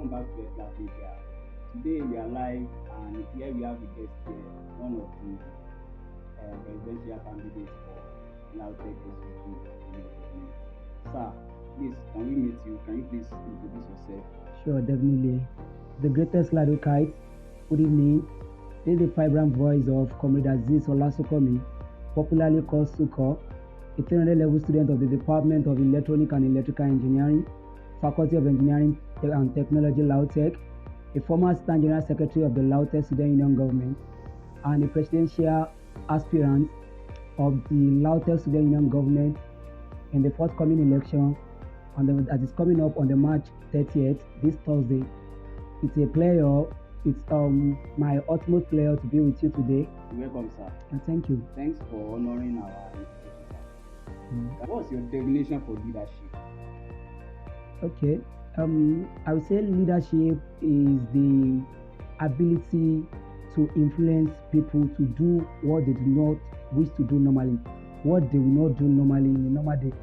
welcome back to Class Media. Today we are live and here we have a guest here, one of the presidential candidates for LAUTECH SUCCOR. Sir, please, can we meet you? Can you please introduce yourself? Sure, definitely. The greatest LAUTECH. Good evening. This is the vibrant voice of Comrade Aziz Olasukomi, popularly called SUCCOR, a 300 level student of the Department of Electronic and Electrical Engineering, Faculty of Engineering and Technology LAUTECH, a former Assistant General Secretary of the LAUTECH Student Union Government, and a presidential aspirant of the LAUTECH Student Union Government in the forthcoming election that is coming up on the March 30th, this Thursday. It's a pleasure. It's my utmost pleasure to be with you today. Welcome, sir. And thank you. Thanks for honoring our invitation, sir. What's your definition for leadership? Okay. I would say leadership is the ability to influence people to do what they do not wish to do normally, what they will not do normally in a normal day.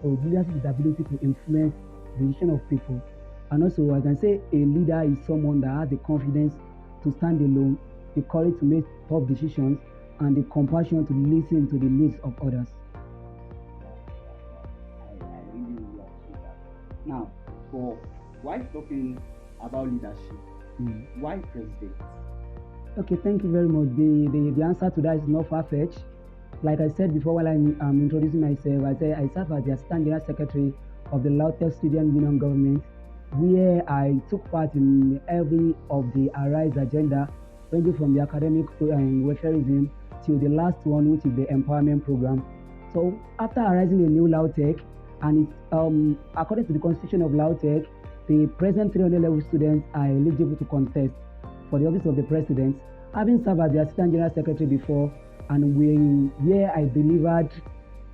So leadership is the ability to influence the decision of people. And also, I can say a leader is someone that has the confidence to stand alone, the courage to make tough decisions, and the compassion to listen to the needs of others. I really appreciate that. Now, for why talking about leadership? Why president? Okay, thank you very much. The answer to that is not far-fetched. Like I said before while I'm introducing myself, I said I serve as the Assistant General Secretary of the LAUTECH Student Union Government, where I took part in every of the Arise agenda, ranging from the academic and welfareism to the last one, which is the empowerment program. So after arising a new LAUTECH, and it's according to the constitution of LAUTECH, the present 300 level students are eligible to contest for the office of the president. Having served as the Assistant General Secretary before, and where I delivered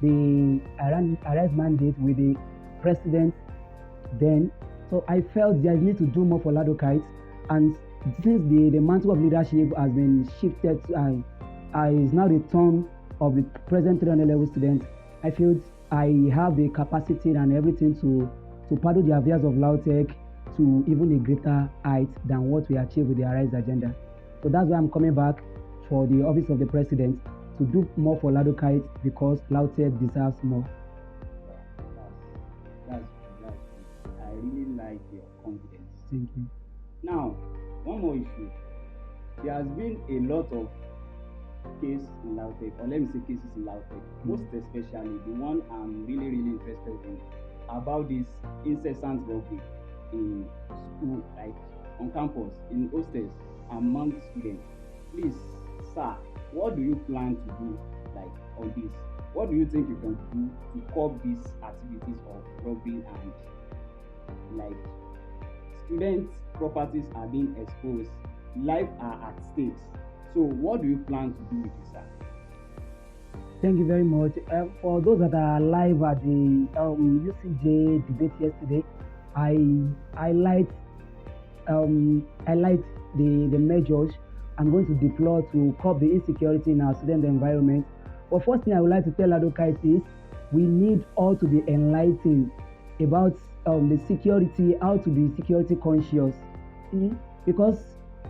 the Arise mandate with the president then. So I felt there is need to do more for LAUTECH, and since the mantle of leadership has been shifted is now the turn of the present 300 level students, I feel I have the capacity and everything to paddle the affairs of LAUTECH to even a greater height than what we achieved with the Arise agenda. So that's why I'm coming back for the office of the president to do more for LAUTECH because LAUTECH deserves more. That's I really like your confidence. Thank you. Now, one more issue. There has been a lot of cases in LAUTECH, or let me say cases in LAUTECH, most especially the one I'm really interested in about this incessant robbery in school, like on campus, in hostels, among students. Please, sir, what do you plan to do like on this? What do you think you can do to curb these activities of robbery and like students' properties are being exposed, lives are at stake? So what do you plan to do with this, sir? Thank you very much. For those that are live at the UCJ debate yesterday, I liked the measures I'm going to deploy to curb the insecurity in our student environment. But first thing I would like to tell LAUTECH is we need all to be enlightened about the security, how to be security conscious. Because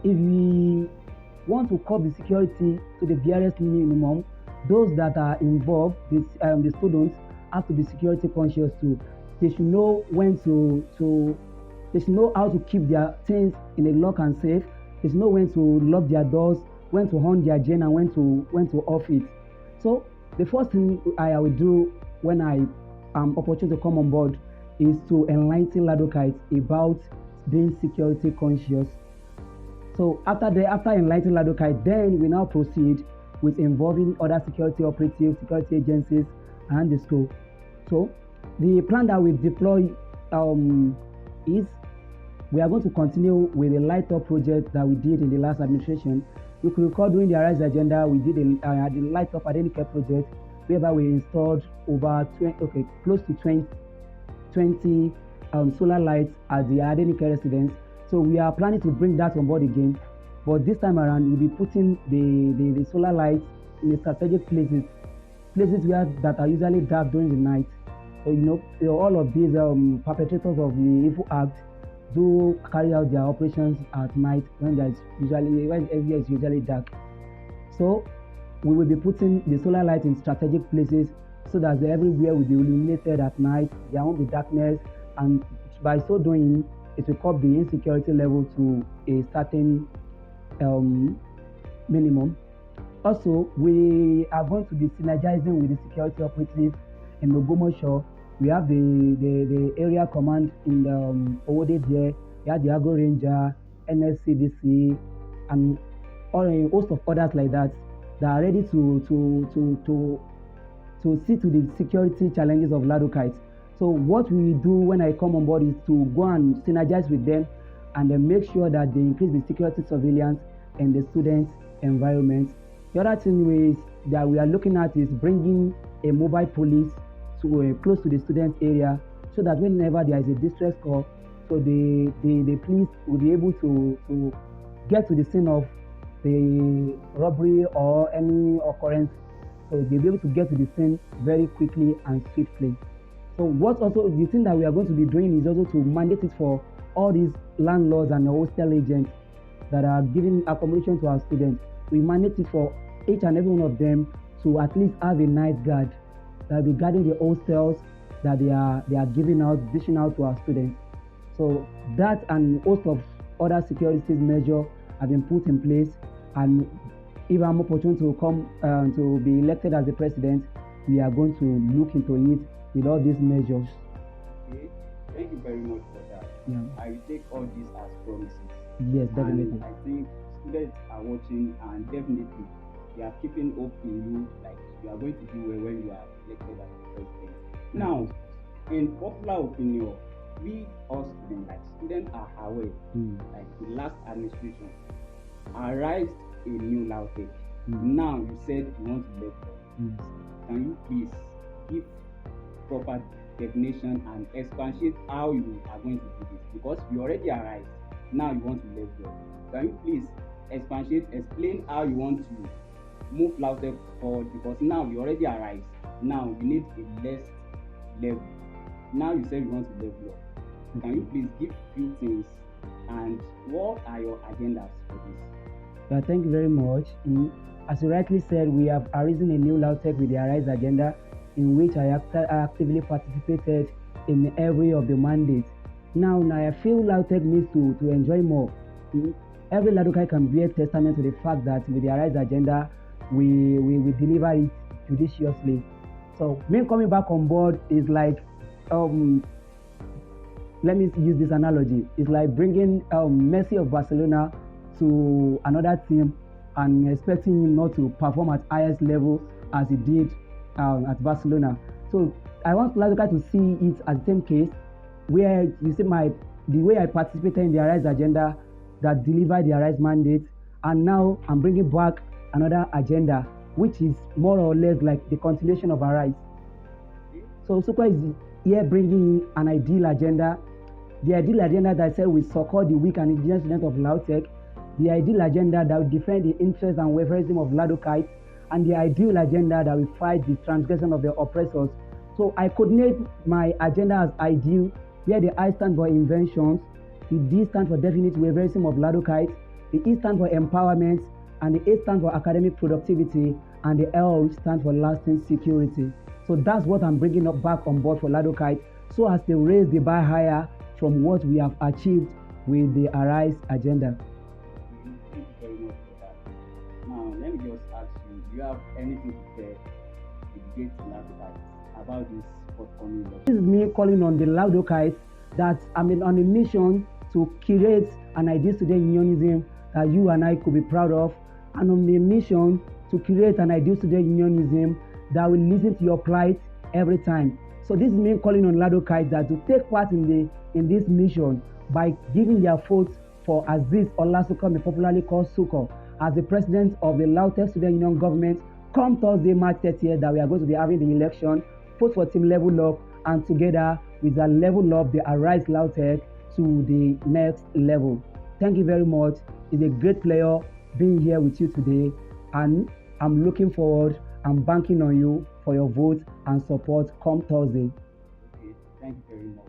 if we want to curb the security to the barest minimum, those that are involved, the students, have to be security conscious too. They should know they should know how to keep their things in a lock and safe. They should know when to lock their doors, when to on their gen, and when to off it. So the first thing I will do when I am opportune to come on board is to enlighten LAUTECH about being security conscious. So after enlightening LAUTECH, then we now proceed with involving other security operatives, security agencies, and the school. So the plan that we deploy is we are going to continue with the light up project that we did in the last administration. You could recall during the Arise agenda, we did the light up identity project, whereby we installed over close to 20 solar lights at the identity residence. So we are planning to bring that on board again. But this time around, we'll be putting the solar lights in the strategic places that are usually dark during the night. So all of these perpetrators of the evil act do carry out their operations at night when everywhere is usually dark. So we will be putting the solar light in strategic places so that everywhere will be illuminated at night. There won't be darkness, and by so doing, it will cut the insecurity level to a certain minimum. Also, we are going to be synergizing with the security operatives in Ogbomoso. We have the area command in the Owode there. We have the Agro Ranger, NSCDC, and a host of others like that are ready to see to the security challenges of LAUTECH. So what we do when I come on board is to go and synergize with them and then make sure that they increase the security surveillance in the students' environment. The other thing is that we are looking at is bringing a mobile police to close to the students' area so that whenever there is a distress call, so the police will be able to get to the scene of the robbery or any occurrence. So they'll be able to get to the scene very quickly and swiftly. So what also the thing that we are going to be doing is also to mandate it for all these landlords and hostel agents that are giving accommodation to our students. We mandate it for each and every one of them to at least have a night guard that will be guarding the hostels that they are giving out, dishing out to our students. So that and a host of other security measures have been put in place, and if I'm opportune to come to be elected as the president, we are going to look into it with all these measures. Okay, thank you very much for that. Yeah. I will take all this as promises. Yes, definitely. And I think students are watching, and definitely they are keeping hope in you, like you are going to do well when you are elected as the president. Now, in popular opinion, we all students, like students are aware, like the last administration arised a new LAUTECH. Now you said you want to let go. Can you please give proper definition and expatiate how you are going to do this? Because we already arrived. Now you want to let go. Can you please explain how you want to move LAUTECH forward? Because now you already arrived. Now you need a less level. Now you said you want to level up. Can you please give few things and what are your agendas for this? Yeah, thank you very much. As you rightly said, we have arisen a new LAUTECH with the Arise agenda, in which I actively participated in every of the mandates. Now I feel LAUTECH needs to enjoy more. Every LAUTECH can be a testament to the fact that with the Arise agenda, we deliver it judiciously. So me coming back on board is like, let me use this analogy. It's like bringing Messi of Barcelona to another team and expecting him not to perform at highest level as he did at Barcelona. So I want LAUTECH to see it as the same case, where you see the way I participated in the Arise agenda that delivered the Arise mandate, and now I'm bringing back another agenda, which is more or less like the continuation of Arise. So SUCCOR is here bringing an ideal agenda. The ideal agenda that said we support the weak and indigenous students of LAUTECH, the ideal agenda that will defend the interests and welfareism of LAUTECH, and the ideal agenda that will fight the transgression of the oppressors. So I coordinate my agenda as ideal, where the I stand for inventions, the D stands for definite welfareism of LAUTECH, the E stands for empowerment, and the A stands for academic productivity, and the L stands for lasting security. So that's what I'm bringing up back on board for LAUTECH, so as to raise the bar higher from what we have achieved with the Arise agenda. Thank you very much for that. Now, let me just ask you, do you have anything to say to the great LAUTECH about this forthcoming election? This is me calling on the LAUTECH that I'm on a mission to create an ideal student unionism that you and I could be proud of, and on a mission to create an ideal student unionism that will listen to your plight every time. So this is me calling on LAUTECH that to take part in this mission by giving their votes for Aziz Olasukomi, popularly called SUCCOR, as the president of the LAUTECH Student Union government come Thursday, March 30th, that we are going to be having the election. Vote for Team Level Up, and together we shall level up the Arise LAUTECH to the next level. Thank you very much. It's a great pleasure being here with you today, and I'm looking forward. I'm banking on you for your vote and support come Thursday. Okay, thank you very much.